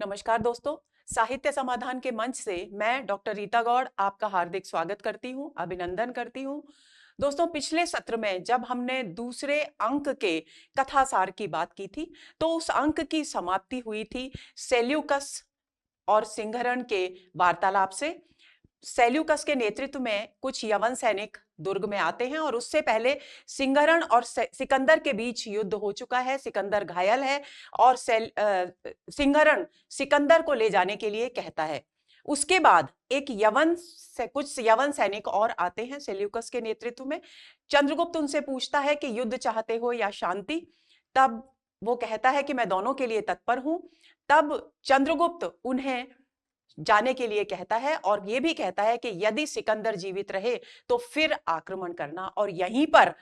नमस्कार दोस्तों, साहित्य समाधान के मंच से मैं डॉक्टर रीता गौड़ आपका हार्दिक स्वागत करती हूँ, अभिनंदन करती हूँ। दोस्तों, पिछले सत्र में जब हमने दूसरे अंक के कथासार की बात की थी, तो उस अंक की समाप्ति हुई थी सेल्यूकस और सिंहरण के वार्तालाप से। सेल्यूकस के नेतृत्व में कुछ यवन सैनिक दुर्ग में आते हैं और उससे पहले सिंहरण और सिकंदर के बीच युद्ध हो चुका है। सिकंदर घायल है और सिंहरण सिकंदर को ले जाने के लिए कहता है। उसके बाद कुछ यवन सैनिक और आते हैं सेल्यूकस के नेतृत्व में। चंद्रगुप्त उनसे पूछता है कि युद्ध चाहते हो या शांति। तब वो कहता है कि मैं दोनों के लिए तत्पर हूं। तब चंद्रगुप्त उन्हें जाने के लिए कहता है और यह भी कहता है कि यदि सिकंदर जीवित रहे तो फिर आक्रमण करना। और यहीं पर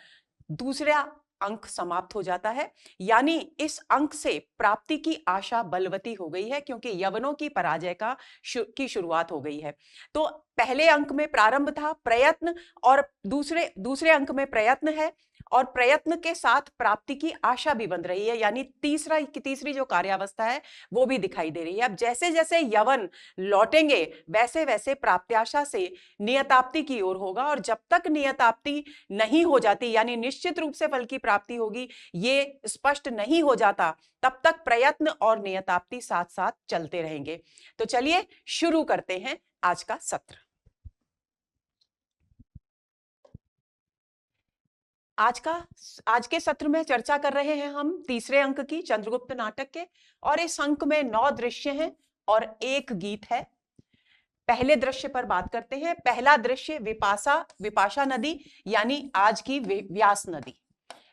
दूसरा अंक समाप्त हो जाता है। यानी इस अंक से प्राप्ति की आशा बलवती हो गई है, क्योंकि यवनों की पराजय की शुरुआत हो गई है। तो पहले अंक में प्रारंभ था प्रयत्न, और दूसरे अंक में प्रयत्न है और प्रयत्न के साथ प्राप्ति की आशा भी बन रही है। यानी तीसरी जो कार्यावस्था है वो भी दिखाई दे रही है। अब जैसे जैसे यवन लौटेंगे वैसे वैसे प्राप्त्याशा से नियताप्ति की ओर होगा, और जब तक नियताप्ति नहीं हो जाती, यानी निश्चित रूप से फल की प्राप्ति होगी, ये स्पष्ट नहीं हो जाता, तब तक प्रयत्न और नियताप्ति साथ साथ चलते रहेंगे। तो चलिए शुरू करते हैं आज का सत्र। आज के सत्र में चर्चा कर रहे हैं हम तीसरे अंक की, चंद्रगुप्त नाटक के। और इस अंक में 9 दृश्य हैं और 1 गीत है। पहले दृश्य पर बात करते हैं। पहला दृश्य विपाशा नदी, यानी आज की व्यास नदी।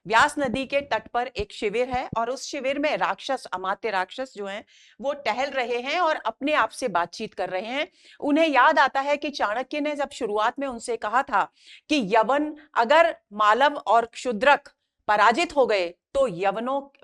व्यास नदी के तट पर एक शिविर है और उस शिविर में अमात्य राक्षस जो हैं वो टहल रहे हैं और अपने आप से बातचीत कर रहे हैं। उन्हें याद आता है कि चाणक्य ने जब शुरुआत में उनसे कहा था कि यवन, अगर मालव और क्षुद्रक पराजित हो गए तो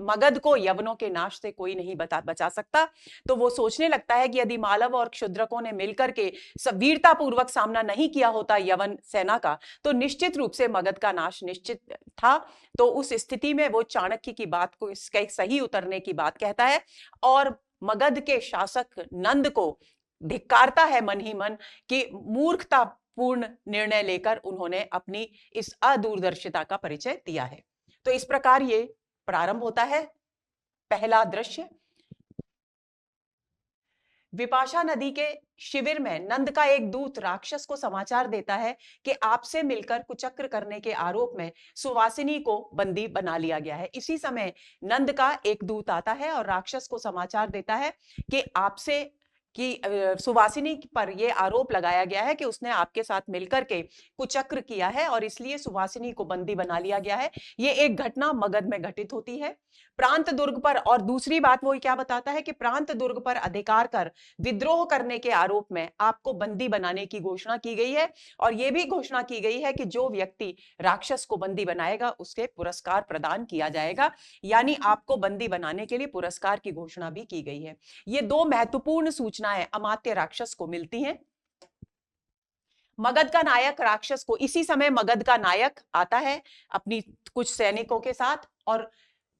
मगध को यवनों के नाश से कोई नहीं बचा सकता। तो वो सोचने लगता है कि यदि मालव और क्षुद्रकों ने मिलकर के वीरता पूर्वक सामना नहीं किया होता यवन सेना का, तो निश्चित रूप से मगध का नाश निश्चित था। तो उस स्थिति में वो चाणक्य की बात को, इसके सही उतरने की बात कहता है और मगध के शासक नंद को धिक्कारता है मन ही मन कि मूर्खता पूर्ण निर्णय लेकर उन्होंने अपनी इस अदूरदर्शिता का परिचय दिया है। तो इस प्रकार ये प्रारंभ होता है पहला दृश्य। विपाशा नदी के शिविर में नंद का एक दूत राक्षस को समाचार देता है कि आपसे मिलकर कुचक्र करने के आरोप में सुवासिनी को बंदी बना लिया गया है। इसी समय नंद का एक दूत आता है और राक्षस को समाचार देता है कि सुवासिनी पर यह आरोप लगाया गया है कि उसने आपके साथ मिलकर के कुचक्र किया है और इसलिए सुवासिनी को बंदी बना लिया गया है। ये एक घटना मगध में घटित होती है। प्रांत दुर्ग पर, और दूसरी बात वो क्या बताता है कि प्रांत दुर्ग पर अधिकार कर विद्रोह करने के आरोप में आपको बंदी बनाने की घोषणा की गई है। और यह भी घोषणा की गई है कि जो व्यक्ति राक्षस को बंदी बनाएगा उसके पुरस्कार प्रदान किया जाएगा। यानी आपको बंदी बनाने के लिए पुरस्कार की घोषणा भी की गई है। ये 2 महत्वपूर्ण सूचनाएं अमात्य राक्षस को मिलती हैं। मगध का नायक राक्षस को, इसी समय मगध का नायक आता है अपनी कुछ सैनिकों के साथ और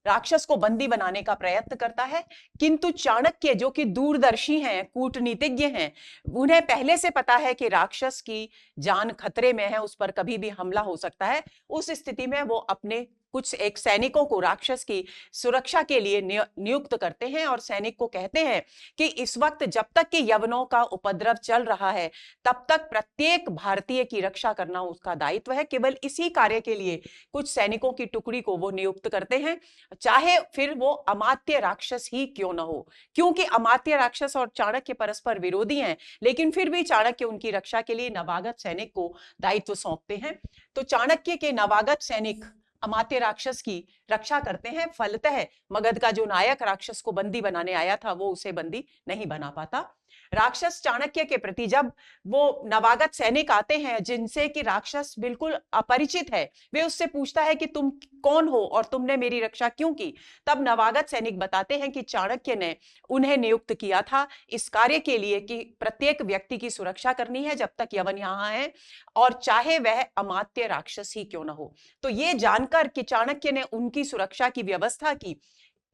राक्षस को बंदी बनाने का प्रयत्न करता है। किंतु चाणक्य, जो कि दूरदर्शी हैं, कूटनीतिज्ञ हैं, उन्हें पहले से पता है कि राक्षस की जान खतरे में है, उस पर कभी भी हमला हो सकता है। उस स्थिति में वो अपने कुछ एक सैनिकों को राक्षस की सुरक्षा के लिए नियुक्त करते हैं और सैनिक को कहते हैं कि इस वक्त जब तक कि यवनों का उपद्रव चल रहा है तब तक प्रत्येक भारतीय की रक्षा करना उसका दायित्व है। केवल इसी कार्य के लिए कुछ सैनिकों की टुकड़ी को वो नियुक्त करते हैं, चाहे फिर वो अमात्य राक्षस ही क्यों न हो। क्योंकि अमात्य राक्षस और चाणक्य परस्पर विरोधी हैं, लेकिन फिर भी चाणक्य उनकी रक्षा के लिए नवागत सैनिक को दायित्व सौंपते हैं। तो चाणक्य के नवागत सैनिक अमात्य राक्षस की रक्षा करते हैं। फलतः मगध का जो नायक राक्षस को बंदी बनाने आया था वो उसे बंदी नहीं बना पाता। राक्षस चाणक्य के प्रति जब वो नवागत सैनिक आते हैं जिनसे कि राक्षस बिल्कुल अपरिचित है, वे उससे पूछता है कि तुम कौन हो और तुमने मेरी रक्षा क्यों की। तब नवागत सैनिक बताते हैं कि चाणक्य ने उन्हें नियुक्त किया था इस कार्य के लिए कि प्रत्येक व्यक्ति की सुरक्षा करनी है जब तक यवन यहाँ है, और चाहे वह अमात्य राक्षस ही क्यों न हो। तो ये जानकर कि चाणक्य ने उनकी सुरक्षा की व्यवस्था की,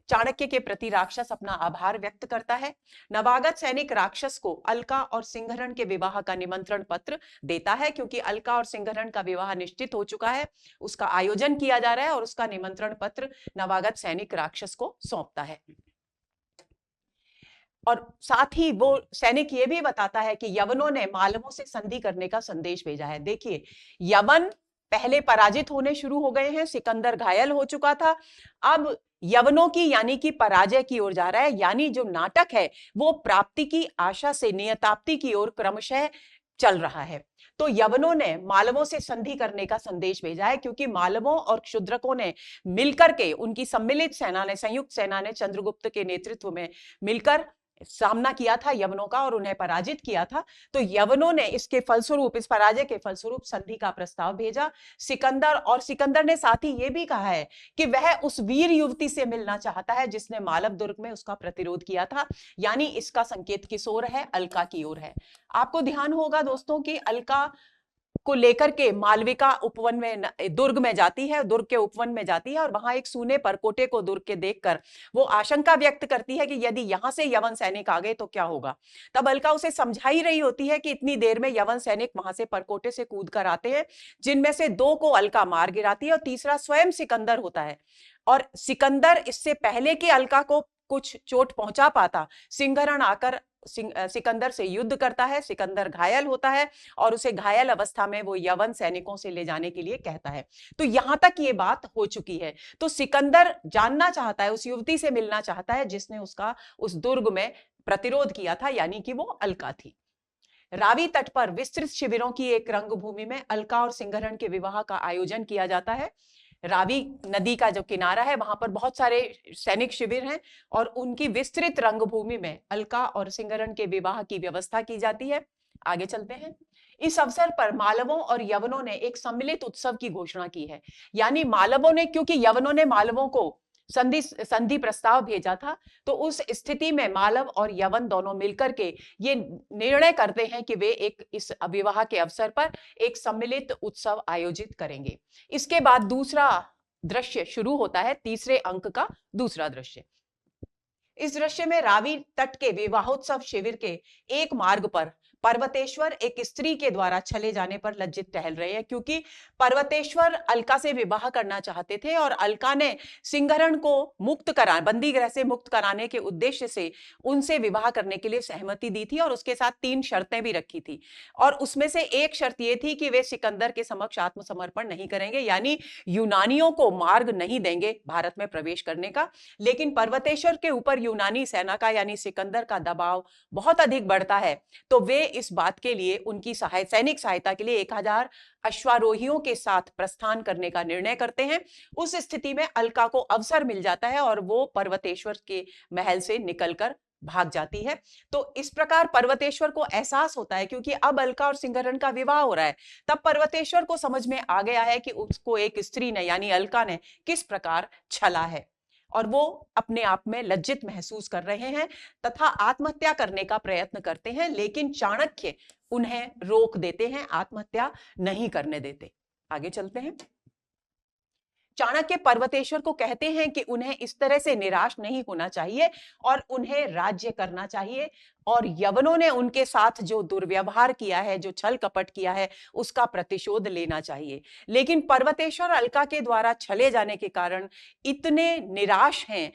चाणक्य के प्रति राक्षस अपना आभार व्यक्त करता है। नवागत सैनिक राक्षस को अलका और सिंहरण के विवाह का निमंत्रण पत्र देता है, क्योंकि अलका और सिंहरण का विवाह निश्चित हो चुका है, उसका आयोजन किया जा रहा है और उसका निमंत्रण पत्र नवागत सैनिक राक्षस को सौंपता है। और साथ ही वो सैनिक ये भी बताता है कि यवनों ने मालवों से संधि करने का संदेश भेजा है। देखिए, यवन पहले पराजित होने शुरू हो गए हैं, सिकंदर घायल हो चुका था, अब यवनों की यानी कि पराजय की ओर जा रहा है, यानी जो नाटक है वो प्राप्ति की आशा से नियताप्ति की ओर क्रमशः चल रहा है। तो यवनों ने मालवों से संधि करने का संदेश भेजा है, क्योंकि मालवों और क्षुद्रकों ने मिलकर के, उनकी सम्मिलित सेना ने, संयुक्त सेना ने चंद्रगुप्त के नेतृत्व में मिलकर सामना किया था यवनों का और उन्हें पराजित किया था। तो यवनों ने इसके फलस्वरूप, इस पराजय के फलस्वरूप संधि का प्रस्ताव भेजा सिकंदर, और सिकंदर ने साथ ही यह भी कहा है कि वह उस वीर युवती से मिलना चाहता है जिसने मालव दुर्ग में उसका प्रतिरोध किया था, यानी इसका संकेत किस ओर है? अलका की ओर है। आपको ध्यान होगा दोस्तों कि अलका को लेकर के मालविका उपवन में, दुर्ग में जाती है, दुर्ग के उपवन में जाती है और वहां एक सूने परकोटे को दुर्ग के देखकर वो आशंका व्यक्त करती है कि यदि यहां से यवन सैनिक आ गए तो क्या होगा। तब अलका उसे समझा ही रही होती है कि इतनी देर में यवन सैनिक वहां से परकोटे से कूद कर आते हैं, जिनमें से 2 को अलका मार गिराती है और तीसरा स्वयं सिकंदर होता है। और सिकंदर इससे पहले कि अलका को कुछ चोट पहुंचा पाता, सिंहरण आकर सिकंदर से युद्ध करता है, सिकंदर घायल होता है और उसे घायल अवस्था में वो यवन सैनिकों से ले जाने के लिए कहता है। तो यहां तक ये बात हो चुकी है। तो सिकंदर जानना चाहता है, उस युवती से मिलना चाहता है जिसने उसका उस दुर्ग में प्रतिरोध किया था, यानी कि वो अलका थी। रावी तट पर विस्तृत शिविरों की एक रंगभूमि में अलका और सिंहरण के विवाह का आयोजन किया जाता है। रावी नदी का जो किनारा है वहां पर बहुत सारे सैनिक शिविर हैं और उनकी विस्तृत रंगभूमि में अलका और सिंहरण के विवाह की व्यवस्था की जाती है। आगे चलते हैं। इस अवसर पर मालवों और यवनों ने एक सम्मिलित उत्सव की घोषणा की है, यानी मालवों ने, क्योंकि यवनों ने मालवों को संधि प्रस्ताव भेजा था, तो उस स्थिति में मालव और यवन दोनों मिलकर के ये निर्णय करते हैं कि वे इस विवाह के अवसर पर एक सम्मिलित उत्सव आयोजित करेंगे। इसके बाद दूसरा दृश्य शुरू होता है, तीसरे अंक का दूसरा दृश्य। इस दृश्य में रावी तट के विवाहोत्सव शिविर के एक मार्ग पर पर्वतेश्वर एक स्त्री के द्वारा छले जाने पर लज्जित टहल रहे हैं, क्योंकि पर्वतेश्वर अलका से विवाह करना चाहते थे और अलका ने सिंहरण को बंदी गृह से मुक्त कराने के उद्देश्य से उनसे विवाह करने के लिए सहमति दी थी और उसके साथ 3 शर्तें भी रखी थी। और उसमें से एक शर्त यह थी कि वे सिकंदर के समक्ष आत्मसमर्पण नहीं करेंगे, यानी यूनानियों को मार्ग नहीं देंगे भारत में प्रवेश करने का। लेकिन पर्वतेश्वर के ऊपर यूनानी सेना का, यानी सिकंदर का दबाव बहुत अधिक बढ़ता है, तो वे इस बात के लिए उनकी सैनिक सहायता के लिए 1000 अश्वारोहियों के साथ प्रस्थान करने का निर्णय करते हैं। उस स्थिति में अलका को अवसर मिल जाता है और वो पर्वतेश्वर के महल से निकलकर भाग जाती है। तो इस प्रकार पर्वतेश्वर को एहसास होता है, क्योंकि अब अलका और सिंहरण का विवाह हो रहा है, तब पर्वतेश्वर को समझ में आ गया है कि उसको एक स्त्री ने, यानी अलका ने किस प्रकार छला है, और वो अपने आप में लज्जित महसूस कर रहे हैं तथा आत्महत्या करने का प्रयत्न करते हैं, लेकिन चाणक्य उन्हें रोक देते हैं, आत्महत्या नहीं करने देते। आगे चलते हैं। चाणक्य पर्वतेश्वर को कहते हैं कि उन्हें इस तरह से निराश नहीं होना चाहिए और उन्हें राज्य करना चाहिए, और यवनों ने उनके साथ जो दुर्व्यवहार किया है, जो छल कपट किया है, उसका प्रतिशोध लेना चाहिए। लेकिन पर्वतेश्वर अलका के द्वारा छले जाने के कारण इतने निराश हैं,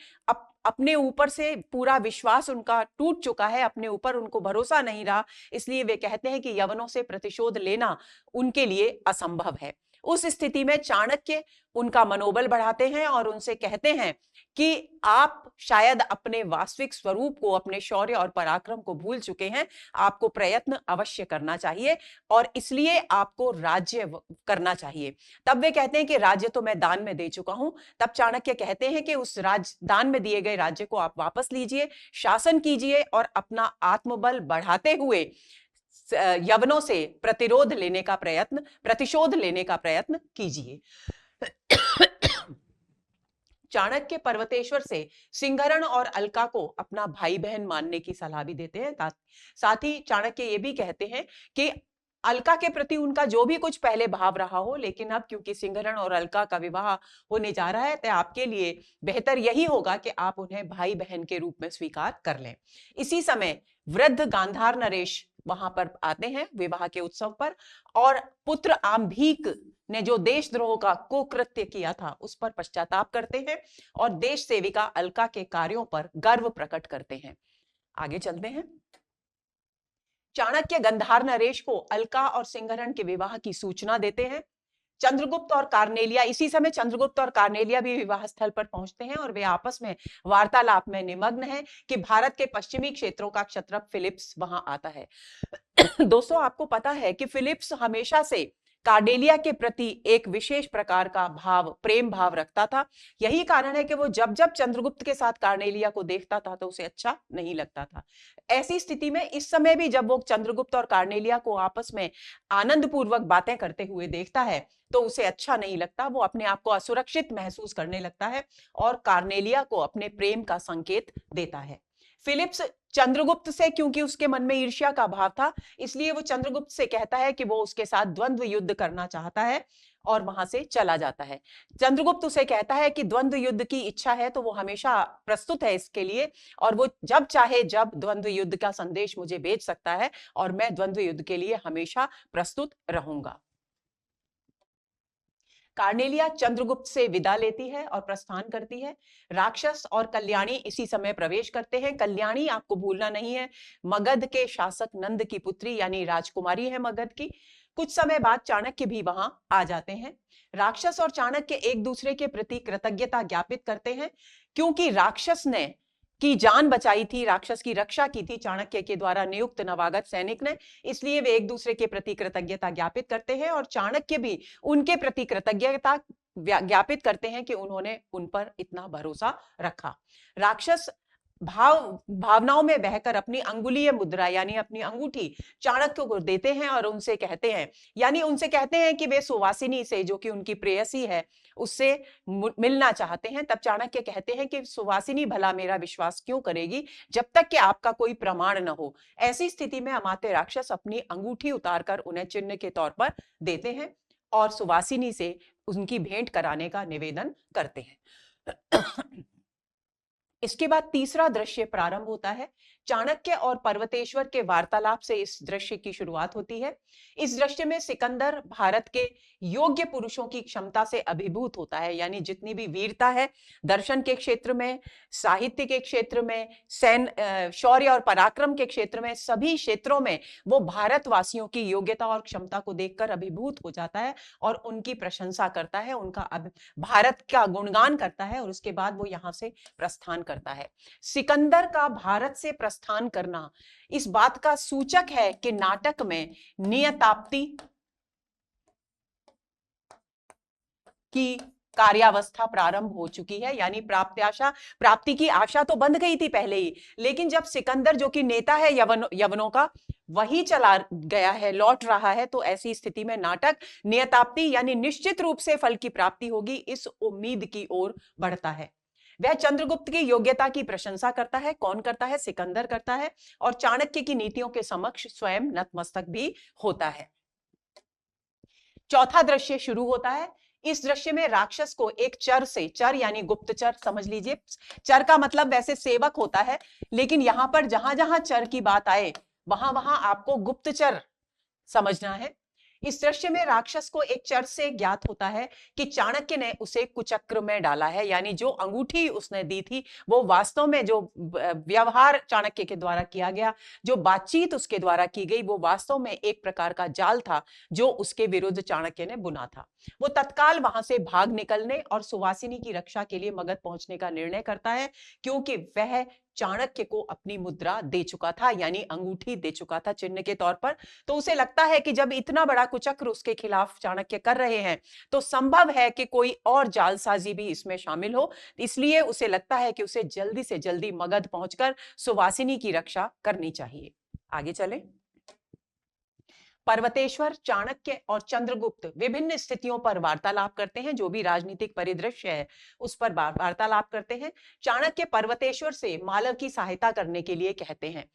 अपने ऊपर से पूरा विश्वास उनका टूट चुका है, अपने ऊपर उनको भरोसा नहीं रहा, इसलिए वे कहते हैं कि यवनों से प्रतिशोध लेना उनके लिए असंभव है। उस स्थिति में चाणक्य उनका मनोबल बढ़ाते हैं और उनसे कहते हैं कि आप शायद अपने वास्तविक स्वरूप को, अपने शौर्य और पराक्रम को भूल चुके हैं, आपको प्रयत्न अवश्य करना चाहिए और इसलिए आपको राज्य करना चाहिए। तब वे कहते हैं कि राज्य तो मैं दान में दे चुका हूं। तब चाणक्य कहते हैं कि उस दान में दिए गए राज्य को आप वापस लीजिए, शासन कीजिए और अपना आत्मबल बढ़ाते हुए यवनों से प्रतिशोध लेने का प्रयत्न कीजिए। चाणक्य पर्वतेश्वर से सिंहरण और अलका को अपना भाई बहन मानने की सलाह भी देते हैं। साथ ही चाणक्य ये भी कहते हैं कि अलका के प्रति उनका जो भी कुछ पहले भाव रहा हो, लेकिन अब क्योंकि सिंहरण और अलका का विवाह होने जा रहा है तो आपके लिए बेहतर यही होगा कि आप उन्हें भाई बहन के रूप में स्वीकार कर लें। इसी समय वृद्ध गांधार नरेश वहां पर आते हैं विवाह के उत्सव पर, और पुत्र आम्भीक ने जो देशद्रोह का कुकृत्य किया था उस पर पश्चाताप करते हैं और देश सेविका अलका के कार्यों पर गर्व प्रकट करते हैं। आगे चलते हैं। चाणक्य गंधार नरेश को अलका और सिंहरण के विवाह की सूचना देते हैं। चंद्रगुप्त और कार्नेलिया, इसी समय चंद्रगुप्त और कार्नेलिया भी विवाह स्थल पर पहुंचते हैं और वे आपस में वार्तालाप में निमग्न हैं कि भारत के पश्चिमी क्षेत्रों का क्षत्रप फिलिप्स वहां आता है। दोस्तों, आपको पता है कि फिलिप्स हमेशा से कार्नेलिया के प्रति एक विशेष प्रकार का भाव, प्रेम भाव रखता था। यही कारण है कि वो जब जब चंद्रगुप्त के साथ कार्नेलिया को देखता था तो उसे अच्छा नहीं लगता था। ऐसी स्थिति में इस समय भी जब वो चंद्रगुप्त और कार्नेलिया को आपस में आनंद पूर्वक बातें करते हुए देखता है तो उसे अच्छा नहीं लगता। वो अपने आप को असुरक्षित महसूस करने लगता है और कार्नेलिया को अपने प्रेम का संकेत देता है। फिलिप्स चंद्रगुप्त से, क्योंकि उसके मन में ईर्ष्या का भाव था, इसलिए वो चंद्रगुप्त से कहता है कि वो उसके साथ द्वंद्व युद्ध करना चाहता है और वहां से चला जाता है। चंद्रगुप्त उसे कहता है कि द्वंद्व युद्ध की इच्छा है तो वो हमेशा प्रस्तुत है इसके लिए, और वो जब चाहे जब द्वंद्व युद्ध का संदेश मुझे भेज सकता है और मैं द्वंद्व युद्ध के लिए हमेशा प्रस्तुत रहूंगा। कार्नेलिया चंद्रगुप्त से विदा लेती है और प्रस्थान करती है। राक्षस और कल्याणी इसी समय प्रवेश करते हैं। कल्याणी, आपको भूलना नहीं है, मगध के शासक नंद की पुत्री यानी राजकुमारी है मगध की। कुछ समय बाद चाणक्य भी वहां आ जाते हैं। राक्षस और चाणक्य एक दूसरे के प्रति कृतज्ञता ज्ञापित करते हैं, क्योंकि राक्षस ने की जान बचाई थी, राक्षस की रक्षा की थी चाणक्य के द्वारा नियुक्त नवागत सैनिक ने, इसलिए वे एक दूसरे के प्रति कृतज्ञता ज्ञापित करते हैं और चाणक्य भी उनके प्रति कृतज्ञता ज्ञापित करते हैं कि उन्होंने उन पर इतना भरोसा रखा। राक्षस भावनाओं में बहकर अपनी अंगुलीय मुद्रा यानी अपनी अंगूठी चाणक्य को देते हैं और उनसे कहते हैं कि वे सुवासिनी से, जो कि उनकी प्रेयसी है, उससे मिलना चाहते हैं। तब चाणक्य कहते हैं कि सुवासिनी भला मेरा विश्वास क्यों करेगी जब तक कि आपका कोई प्रमाण न हो। ऐसी स्थिति में अमात्य राक्षस अपनी अंगूठी उतारकर उन्हें चिन्ह के तौर पर देते हैं और सुवासिनी से उनकी भेंट कराने का निवेदन करते हैं। इसके बाद तीसरा दृश्य प्रारंभ होता है। चाणक्य और पर्वतेश्वर के वार्तालाप से इस दृश्य की शुरुआत होती है। इस दृश्य में सिकंदर भारत के योग्य पुरुषों की क्षमता से अभिभूत होता है, यानी जितनी भी वीरता है दर्शन के क्षेत्र में, साहित्य के क्षेत्र में, शौर्य और पराक्रम के क्षेत्र में, सभी क्षेत्रों में वो भारतवासियों की योग्यता और क्षमता को देखकर अभिभूत हो जाता है और उनकी प्रशंसा करता है, उनका भारत का गुणगान करता है और उसके बाद वो यहां से प्रस्थान करता है। सिकंदर का भारत से प्रस्थान करना इस बात का सूचक है कि नाटक में नियताप्ति की कार्यावस्था प्रारंभ हो चुकी है, यानी प्राप्ति की आशा तो बंध गई थी पहले ही, लेकिन जब सिकंदर, जो कि नेता है यवनों का, वही चला गया है, लौट रहा है, तो ऐसी स्थिति में नाटक नियताप्ति यानी निश्चित रूप से फल की प्राप्ति होगी, इस उम्मीद की ओर बढ़ता है। वह चंद्रगुप्त की योग्यता की प्रशंसा करता है। कौन करता है? सिकंदर करता है, और चाणक्य की नीतियों के समक्ष स्वयं नतमस्तक भी होता है। चौथा दृश्य शुरू होता है। इस दृश्य में राक्षस को एक चर से, चर यानी गुप्तचर समझ लीजिए, चर का मतलब वैसे सेवक होता है, लेकिन यहां पर जहां जहां चर की बात आए वहां वहां आपको गुप्तचर समझना है। इस दृश्य में राक्षस को एक चर से ज्ञात होता है कि चाणक्य ने उसे कुचक्र में डाला है, यानी जो अंगूठी उसने दी थी वो वास्तव में, जो व्यवहार चाणक्य के द्वारा किया गया, जो बातचीत उसके द्वारा की गई, वो वास्तव में एक प्रकार का जाल था जो उसके विरुद्ध चाणक्य ने बुना था। वो तत्काल वहां से भाग निकलने और सुवासिनी की रक्षा के लिए मगध पहुंचने का निर्णय करता है, क्योंकि वह चाणक्य को अपनी मुद्रा दे चुका था, यानी अंगूठी दे चुका था चिन्ह के तौर पर। तो उसे लगता है कि जब इतना बड़ा कुचक्र उसके खिलाफ चाणक्य कर रहे हैं तो संभव है कि कोई और जालसाजी भी इसमें शामिल हो, इसलिए उसे लगता है कि उसे जल्दी से जल्दी मगध पहुंचकर सुवासिनी की रक्षा करनी चाहिए। आगे चले। पर्वतेश्वर, चाणक्य और चंद्रगुप्त विभिन्न स्थितियों पर वार्तालाप करते हैं, जो भी राजनीतिक परिदृश्य है उस पर वार्तालाप करते हैं। चाणक्य पर्वतेश्वर से मालव की सहायता करने के लिए कहते हैं।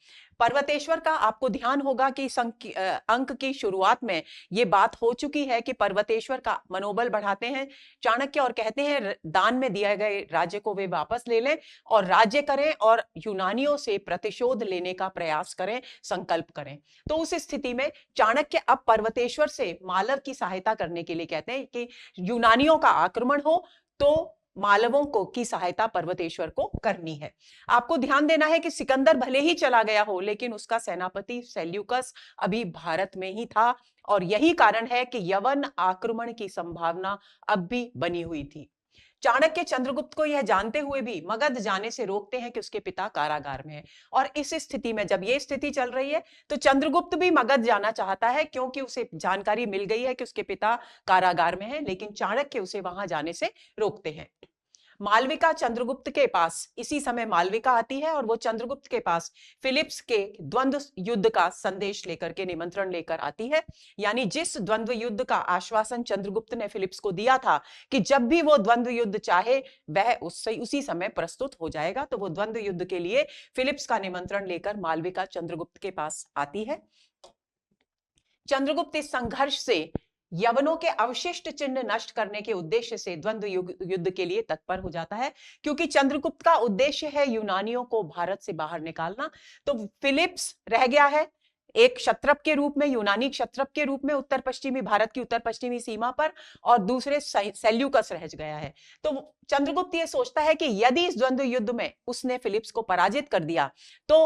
पर्वतेश्वर का आपको ध्यान होगा कि इस अंक की शुरुआत में ये बात हो चुकी है कि पर्वतेश्वर का मनोबल बढ़ाते हैं चाणक्य और कहते हैं दान में दिए गए राज्य को वे वापस ले लें और राज्य करें और यूनानियों से प्रतिशोध लेने का प्रयास करें, संकल्प करें। तो उस स्थिति में चाणक्य अब पर्वतेश्वर से मालव की सहायता करने के लिए कहते हैं कि यूनानियों का आक्रमण हो तो मालवों को की सहायता पर्वतेश्वर को करनी है। आपको ध्यान देना है कि सिकंदर भले ही चला गया हो, लेकिन उसका सेनापति सेल्यूकस अभी भारत में ही था और यही कारण है कि यवन आक्रमण की संभावना अब भी बनी हुई थी। चाणक्य चंद्रगुप्त को यह जानते हुए भी मगध जाने से रोकते हैं कि उसके पिता कारागार में है। और इस स्थिति में जब यह स्थिति चल रही है तो चंद्रगुप्त भी मगध जाना चाहता है, क्योंकि उसे जानकारी मिल गई है कि उसके पिता कारागार में है, लेकिन चाणक्य उसे वहां जाने से रोकते हैं। मालविका चंद्रगुप्त के पास इसी समय मालविका आती है और वो चंद्रगुप्त के पास फिलिप्स के द्वंद्व युद्ध का संदेश लेकर के, निमंत्रण लेकर आती है। यानी जिस द्वंद्व युद्ध का आश्वासन चंद्रगुप्त ने फिलिप्स को दिया था कि जब भी वो द्वंद्व युद्ध चाहे वह उसी समय प्रस्तुत हो जाएगा, तो वो द्वंद्व युद्ध के लिए फिलिप्स का निमंत्रण लेकर मालविका चंद्रगुप्त के पास आती है। चंद्रगुप्त इस संघर्ष से यवनों के अवशिष्ट चिन्ह नष्ट करने के उद्देश्य से द्वंद्व युद्ध के लिए तत्पर हो जाता है, क्योंकि चंद्रगुप्त का उद्देश्य है यूनानियों को भारत से बाहर निकालना। तो फिलिप्स रह गया है एक क्षत्रप के रूप में, यूनानी क्षत्रप के रूप में उत्तर पश्चिमी भारत की उत्तर पश्चिमी सीमा पर, और दूसरे सेल्यूकस रह गया है। तो चंद्रगुप्त ये सोचता है कि यदि इस द्वंद्व युद्ध में उसने फिलिप्स को पराजित कर दिया तो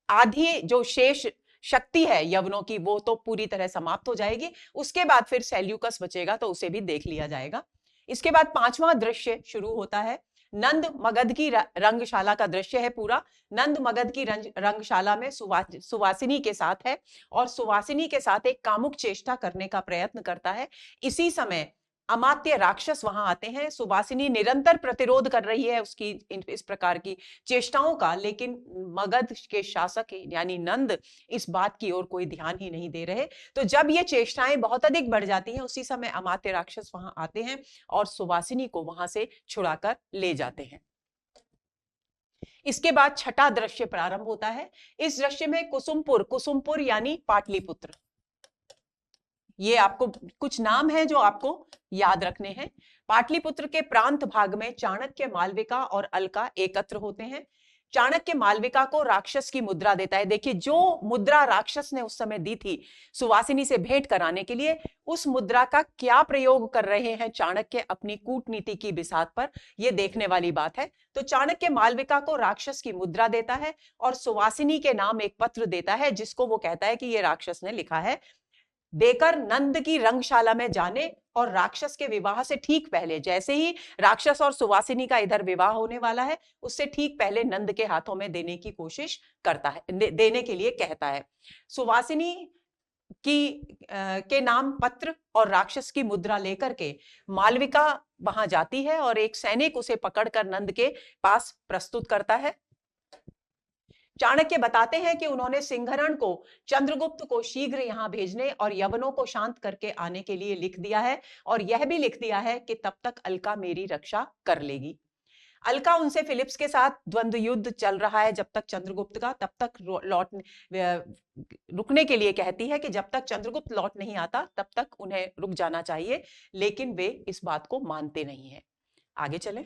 आधी जो शेष शक्ति है यवनों की वो तो पूरी तरह समाप्त हो जाएगी। उसके बाद फिर सेल्यूकस बचेगा तो उसे भी देख लिया जाएगा। इसके बाद पांचवा दृश्य शुरू होता है। नंद मगध की रंगशाला का दृश्य है पूरा। नंद मगध की रंगशाला में सुवासिनी के साथ है और सुवासिनी के साथ एक कामुक चेष्टा करने का प्रयत्न करता है। इसी समय अमात्य राक्षस वहां आते हैं। सुवासिनी निरंतर प्रतिरोध कर रही है उसकी इस प्रकार की चेष्टाओं का, लेकिन मगध के शासक यानी नंद इस बात की ओर कोई ध्यान ही नहीं दे रहे। तो जब ये चेष्टाएं बहुत अधिक बढ़ जाती हैं, उसी समय अमात्य राक्षस वहां आते हैं और सुवासिनी को वहां से छुड़ाकर ले जाते हैं। इसके बाद छठा दृश्य प्रारंभ होता है। इस दृश्य में कुसुमपुर यानी पाटलिपुत्र, ये आपको कुछ नाम है जो आपको याद रखने हैं। पाटलिपुत्र के प्रांत भाग में चाणक्य, मालविका और अलका एकत्र होते हैं। चाणक्य मालविका को राक्षस की मुद्रा देता है। देखिए, जो मुद्रा राक्षस ने उस समय दी थी सुवासिनी से भेंट कराने के लिए, उस मुद्रा का क्या प्रयोग कर रहे हैं चाणक्य अपनी कूटनीति की बिसात पर, यह देखने वाली बात है। तो चाणक्य मालविका को राक्षस की मुद्रा देता है और सुवासिनी के नाम एक पत्र देता है, जिसको वो कहता है कि यह राक्षस ने लिखा है, देकर नंद की रंगशाला में जाने और राक्षस के विवाह से ठीक पहले, जैसे ही राक्षस और सुवासिनी का इधर विवाह होने वाला है, उससे ठीक पहले नंद के हाथों में देने की कोशिश करता है, देने के लिए कहता है। सुवासिनी के नाम पत्र और राक्षस की मुद्रा लेकर के मालविका वहां जाती है और एक सैनिक उसे पकड़कर नंद के पास प्रस्तुत करता है। चाणक्य बताते हैं कि उन्होंने सिंहरण को चंद्रगुप्त को शीघ्र यहां भेजने और यवनों को शांत करके आने के लिए लिख दिया है, और यह भी लिख दिया है कि तब तक अलका मेरी रक्षा कर लेगी। अलका उनसे फिलिप्स के साथ द्वंद्व युद्ध चल रहा है जब तक चंद्रगुप्त का, तब तक रुकने के लिए कहती है कि जब तक चंद्रगुप्त लौट नहीं आता तब तक उन्हें रुक जाना चाहिए, लेकिन वे इस बात को मानते नहीं है। आगे चले।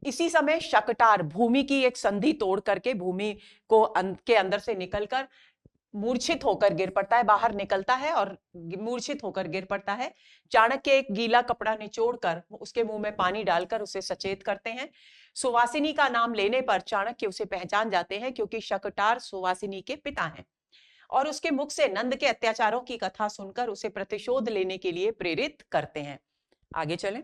इसी समय शकटार भूमि की एक संधि तोड़ करके भूमि को के अंदर से निकलकर मूर्छित होकर गिर पड़ता है, बाहर निकलता है और मूर्छित होकर गिर पड़ता है। चाणक्य एक गीला कपड़ा निचोड़कर उसके मुंह में पानी डालकर उसे सचेत करते हैं। सुवासिनी का नाम लेने पर चाणक्य उसे पहचान जाते हैं, क्योंकि शकटार सुवासिनी के पिता हैं, और उसके मुख से नंद के अत्याचारों की कथा सुनकर उसे प्रतिशोध लेने के लिए प्रेरित करते हैं। आगे चलें।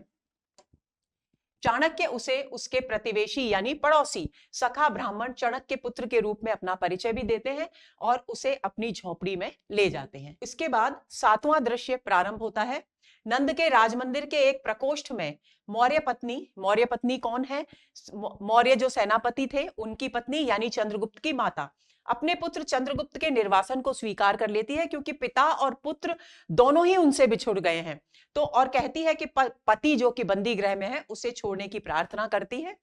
चाणक्य उसे उसके प्रतिवेशी यानी पड़ोसी सखा ब्राह्मण चणक के पुत्र के रूप में अपना परिचय भी देते हैं और उसे अपनी झोपड़ी में ले जाते हैं। इसके बाद सातवां दृश्य प्रारंभ होता है। नंद के राजमंदिर के एक प्रकोष्ठ में मौर्य पत्नी कौन है? मौर्य जो सेनापति थे उनकी पत्नी यानी चंद्रगुप्त की माता अपने पुत्र चंद्रगुप्त के निर्वासन को स्वीकार कर लेती है, क्योंकि पिता और पुत्र दोनों ही उनसे बिछुड़ गए हैं। तो और कहती है कि पति जो कि बंदी गृह में है उसे छोड़ने की प्रार्थना करती है।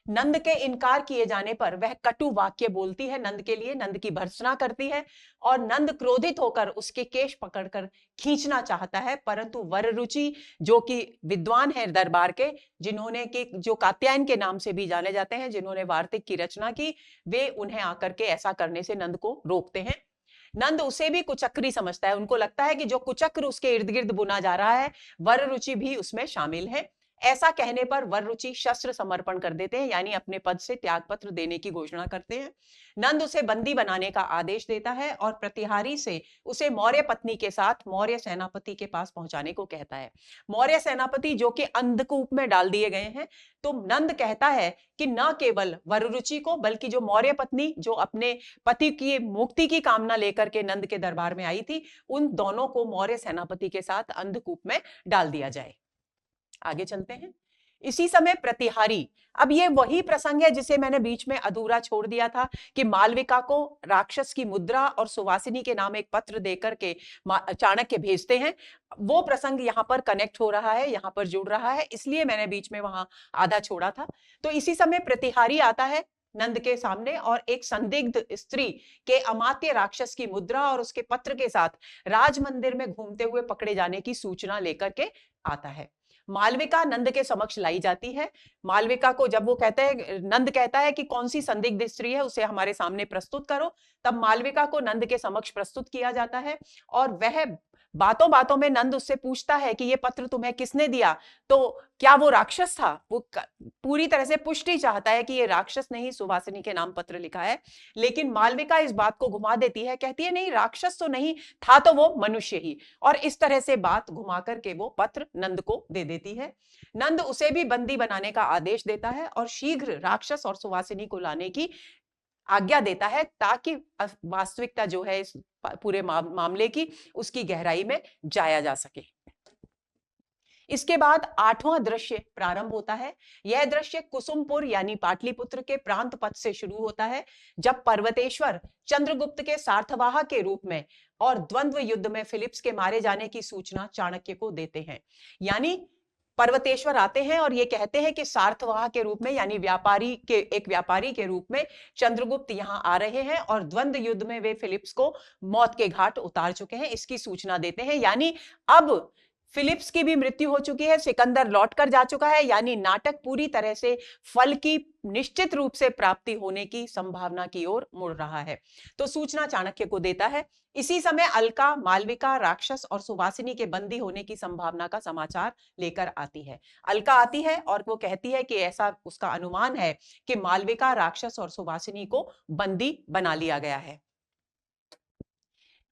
नंद के इनकार किए जाने पर वह कटु वाक्य बोलती है नंद के लिए, नंद की भर्त्सना करती है और नंद क्रोधित होकर उसके केश पकड़कर खींचना चाहता है, परंतु वररुचि जो कि विद्वान है दरबार के, जिन्होंने कि जो कात्यायन के नाम से भी जाने जाते हैं, जिन्होंने वार्तिक की रचना की, वे उन्हें आकर के ऐसा करने से नंद को रोकते हैं। नंद उसे भी कुचक्री समझता है, उनको लगता है कि जो कुचक्र उसके इर्द गिर्द बुना जा रहा है वररुचि भी उसमें शामिल है। ऐसा कहने पर वररुचि शस्त्र समर्पण कर देते हैं, यानी अपने पद से त्यागपत्र देने की घोषणा करते हैं। नंद उसे बंदी बनाने का आदेश देता है और प्रतिहारी से उसे मौर्य पत्नी के साथ मौर्य सेनापति के पास पहुंचाने को कहता है। मौर्य सेनापति जो कि अंधकूप में डाल दिए गए हैं। तो नंद कहता है कि न केवल वररुचि को बल्कि जो मौर्य पत्नी जो अपने पति की मुक्ति की कामना लेकर के नंद के दरबार में आई थी, उन दोनों को मौर्य सेनापति के साथ अंधकूप में डाल दिया जाए। आगे चलते हैं। इसी समय प्रतिहारी, अब ये वही प्रसंग है जिसे मैंने बीच में अधूरा छोड़ दिया था कि मालविका को राक्षस की मुद्रा और सुवासिनी के नाम एक पत्र देकर के चाणक्य भेजते हैं। वो प्रसंग यहाँ पर कनेक्ट हो रहा है, यहाँ पर जुड़ रहा है, इसलिए मैंने बीच में वहां आधा छोड़ा था। तो इसी समय प्रतिहारी आता है नंद के सामने और एक संदिग्ध स्त्री के अमात्य राक्षस की मुद्रा और उसके पत्र के साथ राज मंदिर में घूमते हुए पकड़े जाने की सूचना लेकर के आता है। मालविका नंद के समक्ष लाई जाती है। मालविका को जब वो कहते हैं, नंद कहता है कि कौन सी संदिग्ध स्त्री है उसे हमारे सामने प्रस्तुत करो, तब मालविका को नंद के समक्ष प्रस्तुत किया जाता है और वह बातों बातों में नंद उससे पूछता है कि ये पत्र तुम्हें किसने दिया, तो क्या वो राक्षस था। वो पूरी तरह से पुष्टि चाहता है कि ये राक्षस ने ही सुवासिनी के नाम पत्र लिखा है, लेकिन मालविका इस बात को घुमा देती है, कहती है नहीं, राक्षस तो नहीं था, तो वो मनुष्य ही, और इस तरह से बात घुमा करके वो पत्र नंद को दे देती है। नंद उसे भी बंदी बनाने का आदेश देता है और शीघ्र राक्षस और सुवासिनी को लाने की आज्ञा देता है, ताकि वास्तविकता जो है इस पूरे मामले की उसकी गहराई में जाया जा सके। इसके बाद 8वां दृश्य प्रारंभ होता है। यह दृश्य कुसुमपुर यानी पाटलिपुत्र के प्रांत पथ से शुरू होता है, जब पर्वतेश्वर चंद्रगुप्त के सार्थवाह के रूप में और द्वंद्व युद्ध में फिलिप्स के मारे जाने की सूचना चाणक्य को देते हैं। यानी पर्वतेश्वर आते हैं और ये कहते हैं कि सार्थवाह के रूप में, यानी एक व्यापारी के रूप में चंद्रगुप्त यहाँ आ रहे हैं और द्वंद्व युद्ध में वे फिलिप्स को मौत के घाट उतार चुके हैं, इसकी सूचना देते हैं। यानी अब फिलिप्स की भी मृत्यु हो चुकी है, सिकंदर लौटकर जा चुका है, यानी नाटक पूरी तरह से फल की निश्चित रूप से प्राप्ति होने की संभावना की ओर मुड़ रहा है। तो सूचना चाणक्य को देता है। इसी समय अलका, मालविका, राक्षस और सुवासिनी के बंदी होने की संभावना का समाचार लेकर आती है। अलका आती है और वो कहती है कि ऐसा उसका अनुमान है कि मालविका, राक्षस और सुवासिनी को बंदी बना लिया गया है।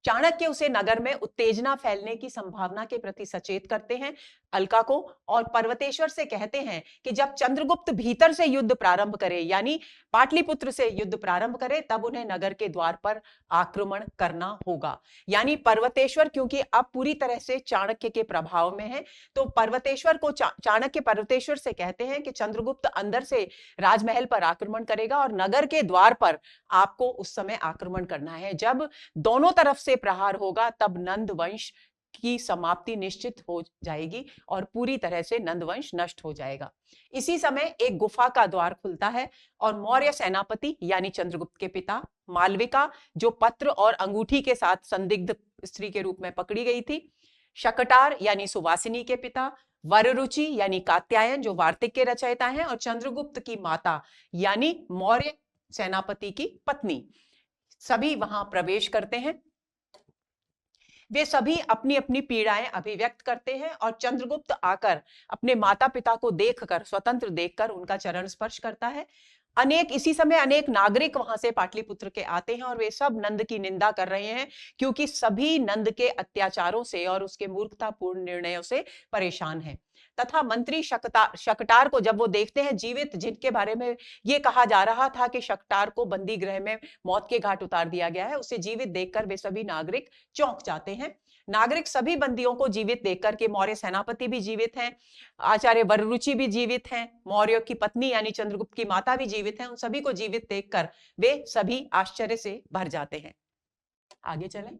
चाणक्य उसे नगर में उत्तेजना फैलने की संभावना के प्रति सचेत करते हैं अलका को, और पर्वतेश्वर से कहते हैं कि जब चंद्रगुप्त भीतर से युद्ध प्रारंभ करे, यानी पाटलिपुत्र से युद्ध प्रारंभ करे, तब उन्हें नगर के द्वार पर आक्रमण करना होगा। यानी पर्वतेश्वर क्योंकि अब पूरी तरह से चाणक्य के प्रभाव में है, तो पर्वतेश्वर को चाणक्य पर्वतेश्वर से कहते हैं कि चंद्रगुप्त अंदर से राजमहल पर आक्रमण करेगा और नगर के द्वार पर आपको उस समय आक्रमण करना है। जब दोनों तरफ से प्रहार होगा तब नंद वंश की समाप्ति निश्चित हो जाएगी और पूरी तरह से नंद वंश नष्ट हो जाएगा। इसी समय एक गुफा का द्वार खुलता है और मौर्य सेनापति यानी चंद्रगुप्त के पिता, मालविका जो पत्र और अंगूठी के साथ संदिग्ध स्त्री के रूप में पकड़ी गई थी, शकटार यानी सुवासिनी के पिता, वररुचि यानी कात्यायन जो वार्तिक के रचयिता हैं, और चंद्रगुप्त की माता यानी मौर्य सेनापति की पत्नी, सभी वहां प्रवेश करते हैं। वे सभी अपनी अपनी पीड़ाएं अभिव्यक्त करते हैं और चंद्रगुप्त आकर अपने माता पिता को देखकर, स्वतंत्र देखकर उनका चरण स्पर्श करता है। इसी समय अनेक नागरिक वहां से पाटलिपुत्र के आते हैं और वे सब नंद की निंदा कर रहे हैं, क्योंकि सभी नंद के अत्याचारों से और उसके मूर्खतापूर्ण निर्णयों से परेशान हैं। तथा मंत्री शकटार को जब वो देखते हैं जीवित, जिनके बारे में ये कहा जा रहा था कि शकटार को बंदी गृह में मौत के घाट उतार दिया गया है, उसे जीवित देखकर वे सभी नागरिक चौंक जाते हैं। नागरिक सभी बंदियों को जीवित देखकर के मौर्य सेनापति भी जीवित हैं, आचार्य वररुचि भी जीवित हैं, मौर्य की पत्नी यानी चंद्रगुप्त की माता भी जीवित हैं, उन सभी को जीवित देखकर वे सभी आश्चर्य से भर जाते हैं। आगे चलें।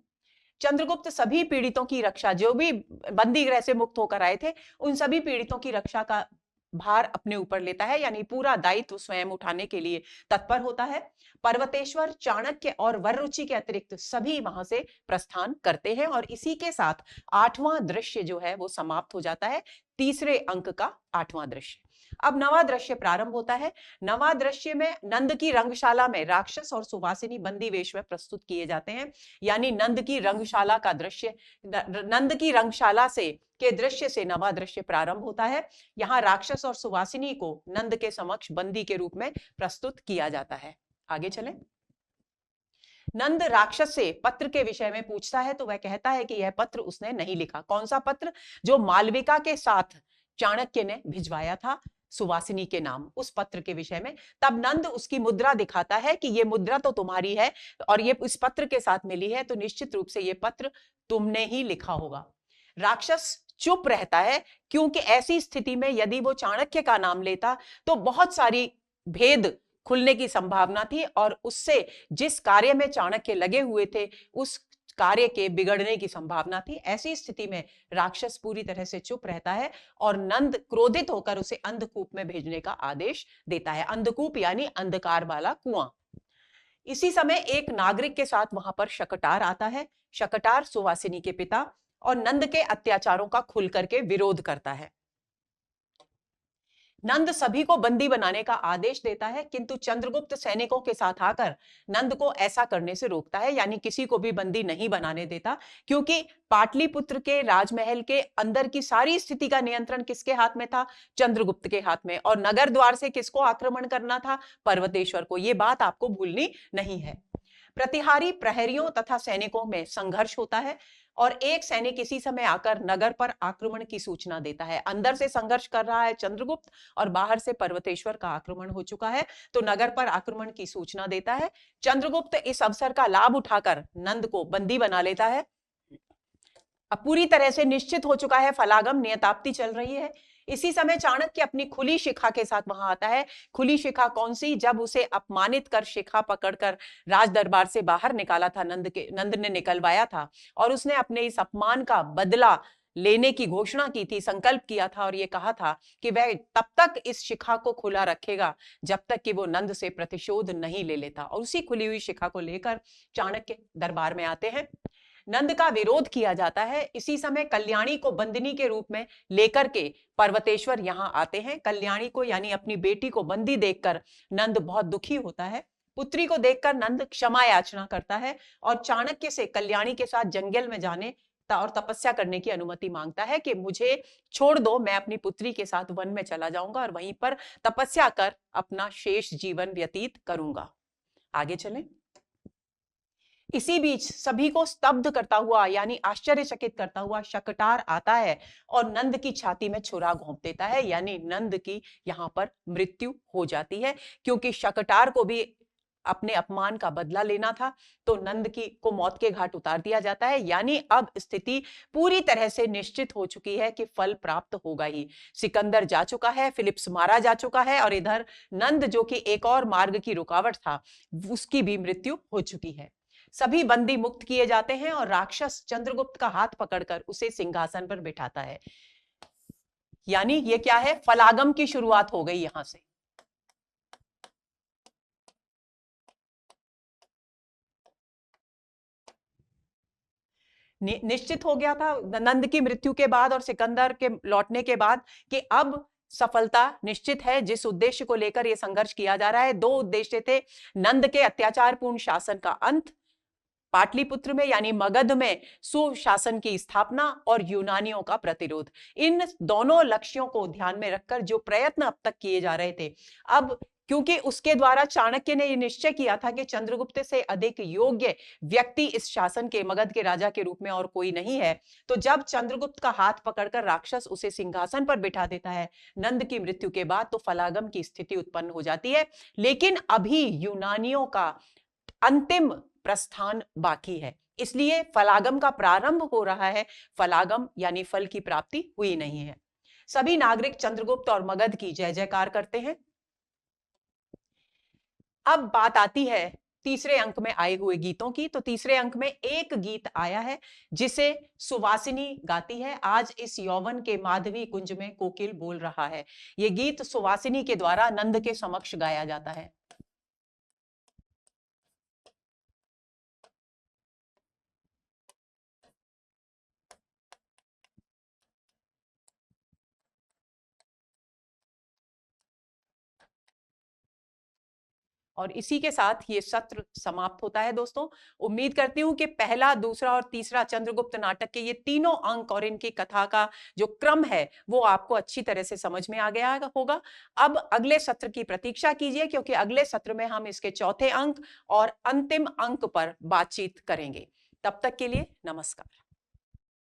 चंद्रगुप्त सभी पीड़ितों की रक्षा, जो भी बंदी गृह से मुक्त होकर आए थे, उन सभी पीड़ितों की रक्षा का भार अपने ऊपर लेता है, यानी पूरा दायित्व स्वयं उठाने के लिए तत्पर होता है। पर्वतेश्वर, चाणक्य और वररुचि के अतिरिक्त सभी वहां से प्रस्थान करते हैं और इसी के साथ 8वां दृश्य जो है वो समाप्त हो जाता है, तीसरे अंक का 8वां दृश्य। अब नवा दृश्य प्रारंभ होता है। नवा दृश्य में नंद की रंगशाला में राक्षस और सुवासिनी बंदी वेश में प्रस्तुत किए जाते हैं, यानी नंद की रंगशाला का दृश्य, नंद की रंगशाला से के दृश्य से नवा दृश्य प्रारंभ होता है। यहाँ राक्षस और सुवासिनी को नंद के समक्ष बंदी के रूप में प्रस्तुत किया जाता है। आगे चलें। नंद राक्षस से पत्र के विषय में पूछता है तो वह कहता है कि यह पत्र उसने नहीं लिखा। कौन सा पत्र? जो मालविका के साथ चाणक्य ने भिजवाया था सुवासिनी के नाम, उस पत्र के विषय में। तब नंद उसकी मुद्रा दिखाता है कि ये मुद्रा तो तुम्हारी है और ये इस पत्र के साथ मिली है, तो निश्चित रूप से ये पत्र तुमने ही लिखा होगा। राक्षस चुप रहता है, क्योंकि ऐसी स्थिति में यदि वो चाणक्य का नाम लेता तो बहुत सारी भेद खुलने की संभावना थी और उससे जिस कार्य में चाणक्य लगे हुए थे उस कार्य के बिगड़ने की संभावना थी। ऐसी स्थिति में राक्षस पूरी तरह से चुप रहता है और नंद क्रोधित होकर उसे अंधकूप में भेजने का आदेश देता है। अंधकूप यानी अंधकार वाला कुआं। इसी समय एक नागरिक के साथ वहां पर शकटार आता है। शकटार सुवासिनी के पिता और नंद के अत्याचारों का खुल करके विरोध करता है। नंद सभी को बंदी बनाने का आदेश देता है, किंतु चंद्रगुप्त सैनिकों के साथ आकर नंद को ऐसा करने से रोकता है, यानी किसी को भी बंदी नहीं बनाने देता, क्योंकि पाटलिपुत्र के राजमहल के अंदर की सारी स्थिति का नियंत्रण किसके हाथ में था? चंद्रगुप्त के हाथ में। और नगर द्वार से किसको आक्रमण करना था? पर्वतेश्वर को। यह बात आपको भूलनी नहीं है। प्रतिहारी प्रहरियों तथा सैनिकों में संघर्ष होता है और एक सैनिक इसी समय आकर नगर पर आक्रमण की सूचना देता है। अंदर से संघर्ष कर रहा है चंद्रगुप्त और बाहर से पर्वतेश्वर का आक्रमण हो चुका है, तो नगर पर आक्रमण की सूचना देता है। चंद्रगुप्त इस अवसर का लाभ उठाकर नंद को बंदी बना लेता है। अब पूरी तरह से निश्चित हो चुका है, फलागम नियताप्ति चल रही है। इसी समय चाणक्य अपनी खुली शिखा के साथ वहां आता है। खुली शिखा कौन सी? जब उसे अपमानित कर शिखा पकड़कर राज दरबार से बाहर निकाला था, नंद ने निकलवाया था और उसने अपने इस अपमान का बदला लेने की घोषणा की थी, संकल्प किया था और यह कहा था कि वह तब तक इस शिखा को खुला रखेगा जब तक कि वो नंद से प्रतिशोध नहीं ले लेता। और उसी खुली हुई शिखा को लेकर चाणक्य दरबार में आते हैं। नंद का विरोध किया जाता है। इसी समय कल्याणी को बंदिनी के रूप में लेकर के पर्वतेश्वर यहां आते हैं। कल्याणी को यानी अपनी बेटी को बंदी देखकर नंद बहुत दुखी होता है। पुत्री को देखकर नंद क्षमा याचना करता है और चाणक्य से कल्याणी के साथ जंगल में जाने और तपस्या करने की अनुमति मांगता है कि मुझे छोड़ दो, मैं अपनी पुत्री के साथ वन में चला जाऊंगा और वहीं पर तपस्या कर अपना शेष जीवन व्यतीत करूंगा। आगे चलें। इसी बीच सभी को स्तब्ध करता हुआ यानी आश्चर्यचकित करता हुआ शकटार आता है और नंद की छाती में छुरा घोंप देता है, यानी नंद की यहां पर मृत्यु हो जाती है। क्योंकि शकटार को भी अपने अपमान का बदला लेना था, तो नंद की को मौत के घाट उतार दिया जाता है। यानी अब स्थिति पूरी तरह से निश्चित हो चुकी है कि फल प्राप्त होगा ही। सिकंदर जा चुका है, फिलिप्स मारा जा चुका है और इधर नंद जो कि एक और मार्ग की रुकावट था, उसकी भी मृत्यु हो चुकी है। सभी बंदी मुक्त किए जाते हैं और राक्षस चंद्रगुप्त का हाथ पकड़कर उसे सिंहासन पर बिठाता है। यानी ये क्या है? फलागम की शुरुआत हो गई यहां से। निश्चित हो गया था नंद की मृत्यु के बाद और सिकंदर के लौटने के बाद कि अब सफलता निश्चित है। जिस उद्देश्य को लेकर यह संघर्ष किया जा रहा है, दो उद्देश्य थे। नंद के अत्याचारपूर्ण शासन का अंत पाटलिपुत्र में यानी मगध में सुशासन की स्थापना और यूनानियों का प्रतिरोध। इन दोनों लक्ष्यों को ध्यान में रखकर जो प्रयत्न अब तक किए जा रहे थे, अब क्योंकि उसके द्वारा चाणक्य ने यह निश्चय किया था कि चंद्रगुप्त से अधिक योग्य व्यक्ति इस शासन के, मगध के राजा के रूप में और कोई नहीं है। तो जब चंद्रगुप्त का हाथ पकड़कर राक्षस उसे सिंहासन पर बिठा देता है नंद की मृत्यु के बाद, तो फलागम की स्थिति उत्पन्न हो जाती है। लेकिन अभी यूनानियों का अंतिम प्रस्थान बाकी है, इसलिए फलागम का प्रारंभ हो रहा है, फलागम यानी फल की प्राप्ति हुई नहीं है। सभी नागरिक चंद्रगुप्त और मगध की जय जयकार करते हैं। अब बात आती है तीसरे अंक में आए हुए गीतों की। तो तीसरे अंक में एक गीत आया है जिसे सुवासिनी गाती है। आज इस यौवन के माधवी कुंज में कोकिल बोल रहा है। यह गीत सुवासिनी के द्वारा नंद के समक्ष गाया जाता है। और इसी के साथ ये सत्र समाप्त होता है। दोस्तों, उम्मीद करती हूं कि पहला, दूसरा और तीसरा चंद्रगुप्त नाटक के ये तीनों अंक और इनकी कथा का जो क्रम है वो आपको अच्छी तरह से समझ में आ गया होगा। अब अगले सत्र की प्रतीक्षा कीजिए, क्योंकि अगले सत्र में हम इसके चौथे अंक और अंतिम अंक पर बातचीत करेंगे। तब तक के लिए नमस्कार।